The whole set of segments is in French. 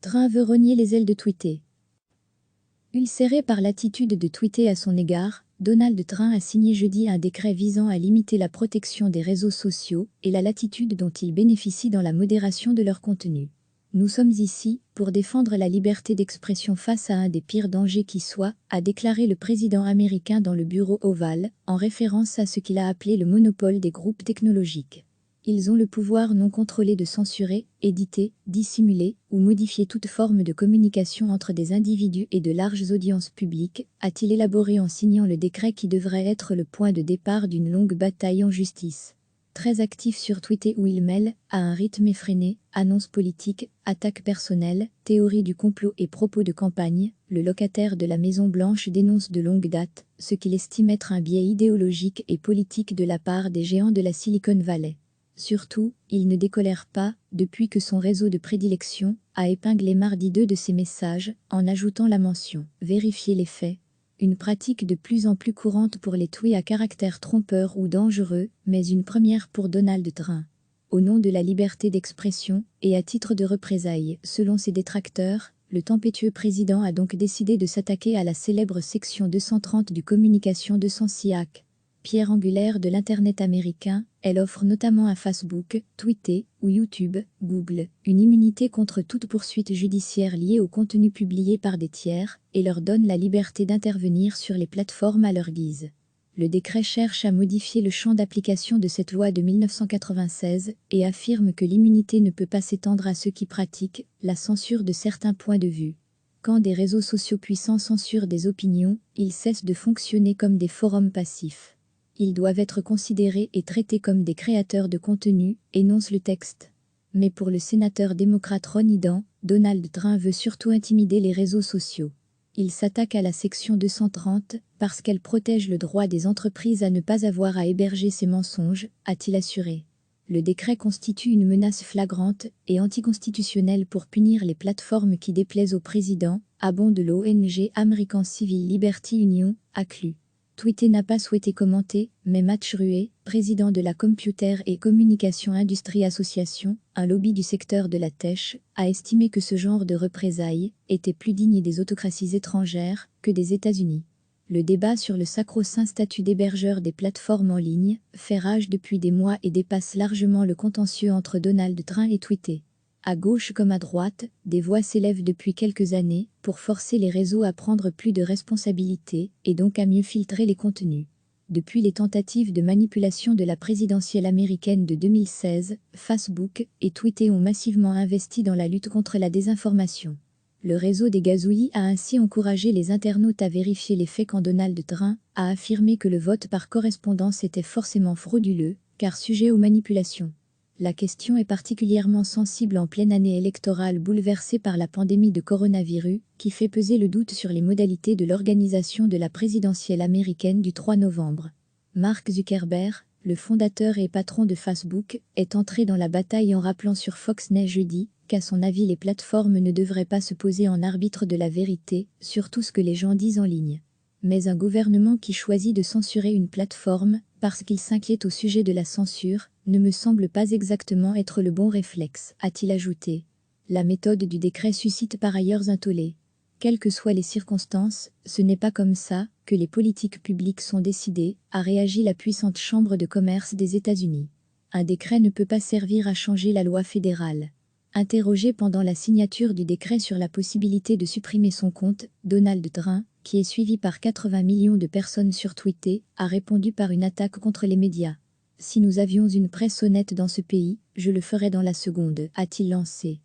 Train veut renier les ailes de tweeter. Ulcéré par l'attitude de tweeter à son égard, Donald Trump a signé jeudi un décret visant à limiter la protection des réseaux sociaux et la latitude dont ils bénéficient dans la modération de leur contenu. Nous sommes ici pour défendre la liberté d'expression face à un des pires dangers qui soit, a déclaré le président américain dans le bureau ovale, en référence à ce qu'il a appelé le monopole des groupes technologiques. Ils ont le pouvoir non contrôlé de censurer, éditer, dissimuler ou modifier toute forme de communication entre des individus et de larges audiences publiques, a-t-il élaboré en signant le décret qui devrait être le point de départ d'une longue bataille en justice. Très actif sur Twitter où il mêle, à un rythme effréné, annonces politiques, attaques personnelles, théories du complot et propos de campagne, le locataire de la Maison-Blanche dénonce de longue date ce qu'il estime être un biais idéologique et politique de la part des géants de la Silicon Valley. Surtout, il ne décolère pas, depuis que son réseau de prédilection a épinglé mardi 2 de ses messages, en ajoutant la mention « Vérifier les faits », une pratique de plus en plus courante pour les tweets à caractère trompeur ou dangereux, mais une première pour Donald Trump. Au nom de la liberté d'expression, et à titre de représailles, selon ses détracteurs, le tempétueux président a donc décidé de s'attaquer à la célèbre section 230 du Communication 206 pierre angulaire de l'Internet américain. Elle offre notamment à Facebook, Twitter ou YouTube, Google, une immunité contre toute poursuite judiciaire liée au contenu publié par des tiers, et leur donne la liberté d'intervenir sur les plateformes à leur guise. Le décret cherche à modifier le champ d'application de cette loi de 1996 et affirme que l'immunité ne peut pas s'étendre à ceux qui pratiquent la censure de certains points de vue. Quand des réseaux sociaux puissants censurent des opinions, ils cessent de fonctionner comme des forums passifs. Ils doivent être considérés et traités comme des créateurs de contenu, énonce le texte. Mais pour le sénateur démocrate Ron Hyden, Donald Trump veut surtout intimider les réseaux sociaux. Il s'attaque à la section 230 parce qu'elle protège le droit des entreprises à ne pas avoir à héberger ces mensonges, a-t-il assuré. Le décret constitue une menace flagrante et anticonstitutionnelle pour punir les plateformes qui déplaisent au président, abonde l'ONG American Civil Liberty Union, ACLU. Twitter n'a pas souhaité commenter, mais Matt Ruhe, président de la Computer et Communication Industrie Association, un lobby du secteur de la tech, a estimé que ce genre de représailles était plus digne des autocraties étrangères que des États-Unis. Le débat sur le sacro-saint statut d'hébergeur des plateformes en ligne fait rage depuis des mois et dépasse largement le contentieux entre Donald Trump et Twitter. À gauche comme à droite, des voix s'élèvent depuis quelques années pour forcer les réseaux à prendre plus de responsabilités et donc à mieux filtrer les contenus. Depuis les tentatives de manipulation de la présidentielle américaine de 2016, Facebook et Twitter ont massivement investi dans la lutte contre la désinformation. Le réseau des gazouillis a ainsi encouragé les internautes à vérifier les faits quand Donald Trump a affirmé que le vote par correspondance était forcément frauduleux, car sujet aux manipulations. La question est particulièrement sensible en pleine année électorale bouleversée par la pandémie de coronavirus, qui fait peser le doute sur les modalités de l'organisation de la présidentielle américaine du 3 novembre. Mark Zuckerberg, le fondateur et patron de Facebook, est entré dans la bataille en rappelant sur Fox News jeudi qu'à son avis les plateformes ne devraient pas se poser en arbitre de la vérité sur tout ce que les gens disent en ligne. Mais un gouvernement qui choisit de censurer une plateforme parce qu'il s'inquiète au sujet de la censure ne me semble pas exactement être le bon réflexe, a-t-il ajouté. La méthode du décret suscite par ailleurs un tollé. Quelles que soient les circonstances, ce n'est pas comme ça que les politiques publiques sont décidées, a réagi la puissante Chambre de commerce des États-Unis. Un décret ne peut pas servir à changer la loi fédérale. Interrogé pendant la signature du décret sur la possibilité de supprimer son compte, Donald Trump, qui est suivi par 80 millions de personnes sur Twitter, a répondu par une attaque contre les médias. « Si nous avions une presse honnête dans ce pays, je le ferais dans la seconde », a-t-il lancé.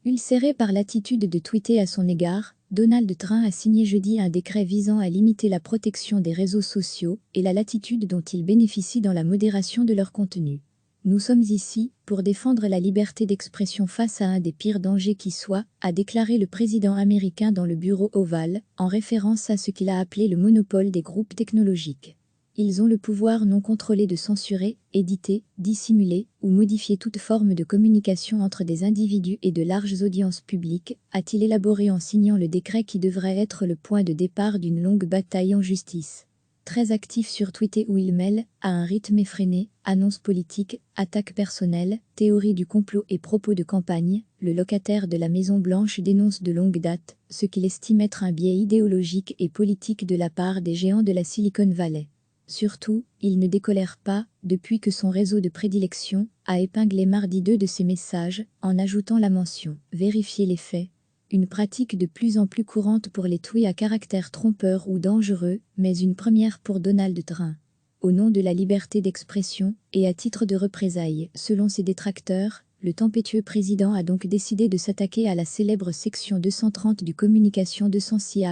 Ulcéré par l'attitude de Twitter à son égard, Donald Trump a signé jeudi un décret visant à limiter la protection des réseaux sociaux et la latitude dont ils bénéficient dans la modération de leur contenu. Nous sommes ici pour défendre la liberté d'expression face à un des pires dangers qui soit, a déclaré le président américain dans le bureau ovale, en référence à ce qu'il a appelé le monopole des groupes technologiques. Ils ont le pouvoir non contrôlé de censurer, éditer, dissimuler ou modifier toute forme de communication entre des individus et de larges audiences publiques, a-t-il élaboré en signant le décret qui devrait être le point de départ d'une longue bataille en justice. Très actif sur Twitter où il mêle, à un rythme effréné, annonces politiques, attaques personnelles, théories du complot et propos de campagne, Le locataire de la Maison-Blanche dénonce de longue date ce qu'il estime être un biais idéologique et politique de la part des géants de la Silicon Valley. Surtout, il ne décolère pas depuis que son réseau de prédilection a épinglé mardi 2 de ses messages en ajoutant la mention « Vérifier les faits », une pratique de plus en plus courante pour les tweets à caractère trompeur ou dangereux, mais une première pour Donald Trump. Au nom de la liberté d'expression et à titre de représailles, selon ses détracteurs, le tempétueux président a donc décidé de s'attaquer à la célèbre section 230 du Communication 206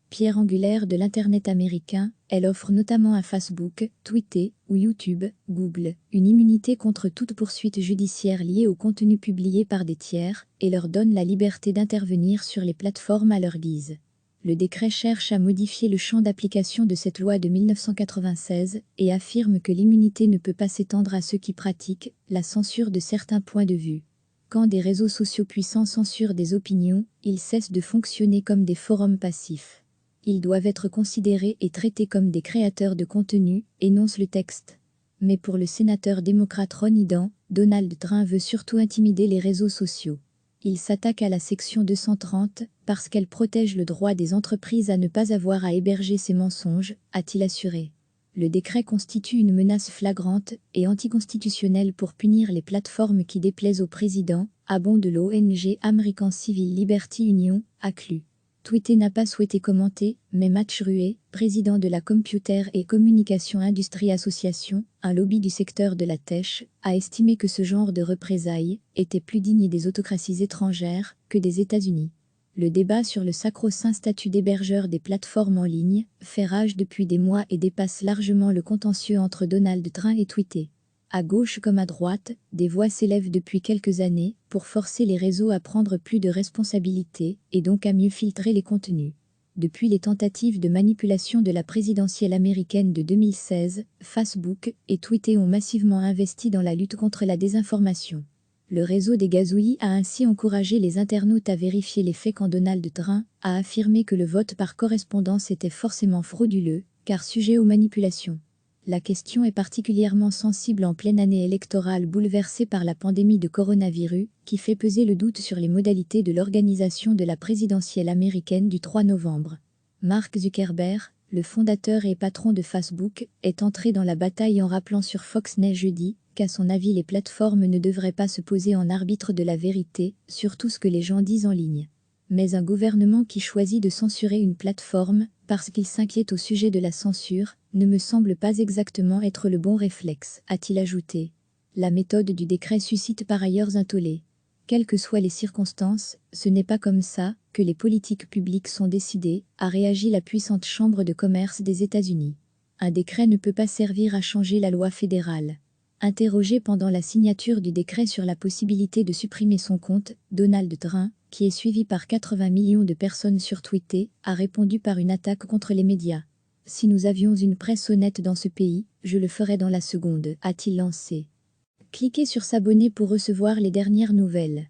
pierre angulaire de l'Internet américain. Elle offre notamment à Facebook, Twitter ou YouTube, Google, une immunité contre toute poursuite judiciaire liée au contenu publié par des tiers et leur donne la liberté d'intervenir sur les plateformes à leur guise. Le décret cherche à modifier le champ d'application de cette loi de 1996 et affirme que l'immunité ne peut pas s'étendre à ceux qui pratiquent la censure de certains points de vue. Quand des réseaux sociaux puissants censurent des opinions, ils cessent de fonctionner comme des forums passifs. Ils doivent être considérés et traités comme des créateurs de contenu, énonce le texte. Mais pour le sénateur démocrate Ron Hyden, Donald Trump veut surtout intimider les réseaux sociaux. Il s'attaque à la section 230 parce qu'elle protège le droit des entreprises à ne pas avoir à héberger ces mensonges, a-t-il assuré. Le décret constitue une menace flagrante et anticonstitutionnelle pour punir les plateformes qui déplaisent au président, abonde l'ONG American Civil Liberty Union, ACLU. Twitter n'a pas souhaité commenter, mais Matt Ruhe, président de la Computer et Communication Industrie Association, un lobby du secteur de la tech, a estimé que ce genre de représailles était plus digne des autocraties étrangères que des États-Unis. Le débat sur le sacro-saint statut d'hébergeur des plateformes en ligne fait rage depuis des mois et dépasse largement le contentieux entre Donald Trump et Twitter. À gauche comme à droite, des voix s'élèvent depuis quelques années pour forcer les réseaux à prendre plus de responsabilités et donc à mieux filtrer les contenus. Depuis les tentatives de manipulation de la présidentielle américaine de 2016, Facebook et Twitter ont massivement investi dans la lutte contre la désinformation. Le réseau des gazouillis a ainsi encouragé les internautes à vérifier les faits quand Donald Trump a affirmé que le vote par correspondance était forcément frauduleux, car sujet aux manipulations. La question est particulièrement sensible en pleine année électorale bouleversée par la pandémie de coronavirus, qui fait peser le doute sur les modalités de l'organisation de la présidentielle américaine du 3 novembre. Mark Zuckerberg, le fondateur et patron de Facebook, est entré dans la bataille en rappelant sur Fox News jeudi qu'à son avis les plateformes ne devraient pas se poser en arbitre de la vérité sur tout ce que les gens disent en ligne. Mais un gouvernement qui choisit de censurer une plateforme parce qu'il s'inquiète au sujet de la censure ne me semble pas exactement être le bon réflexe, a-t-il ajouté. La méthode du décret suscite par ailleurs un tollé. Quelles que soient les circonstances, ce n'est pas comme ça que les politiques publiques sont décidées, a réagi la puissante Chambre de commerce des États-Unis. Un décret ne peut pas servir à changer la loi fédérale. Interrogé pendant la signature du décret sur la possibilité de supprimer son compte, Donald Trump, qui est suivi par 80 millions de personnes sur Twitter, a répondu par une attaque contre les médias. « Si nous avions une presse honnête dans ce pays, je le ferais dans la seconde », a-t-il lancé. Cliquez sur s'abonner pour recevoir les dernières nouvelles.